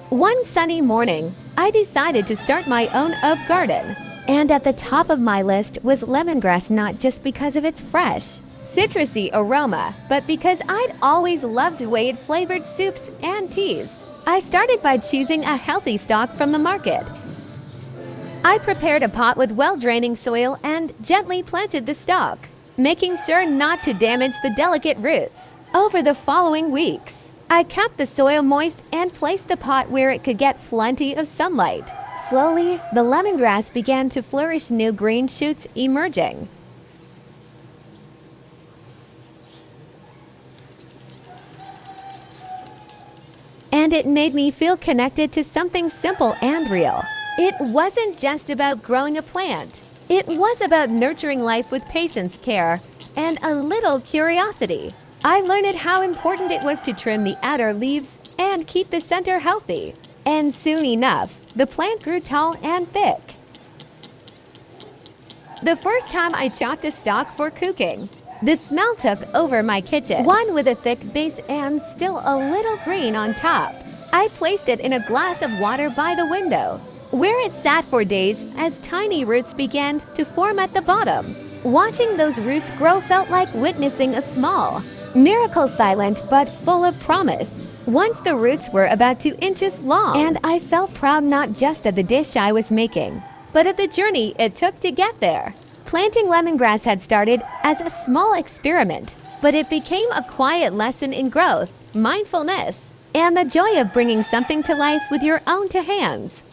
One sunny morning, I decided to start my own herb garden. And at the top of my list was lemongrass, not just because of its fresh, citrusy aroma, but because I'd always loved the way it flavored soups and teas. I started by choosing a healthy stock from the market. I prepared a pot with well-draining soil and gently planted the stock, making sure not to damage the delicate roots. Over the following weeks, I kept the soil moist and placed the pot where it could get plenty of sunlight. Slowly, the lemongrass began to flourish, new green shoots emerging. And it made me feel connected to something simple and real. It wasn't just about growing a plant. It was about nurturing life with patience, care, and a little curiosity. I learned how important it was to trim the outer leaves and keep the center healthy. And soon enough, the plant grew tall and thick. The first time I chopped a stalk for cooking, the smell took over my kitchen. One with a thick base and still a little green on top. I placed it in a glass of water by the window, where it sat for days as tiny roots began to form at the bottom. Watching those roots grow felt like witnessing a small miracle, silent but full of promise. Once the roots were about 2 inches long, and I felt proud not just of the dish I was making, but of the journey it took to get there. Planting lemongrass had started as a small experiment, but it became a quiet lesson in growth, mindfulness, and the joy of bringing something to life with your own 2 hands.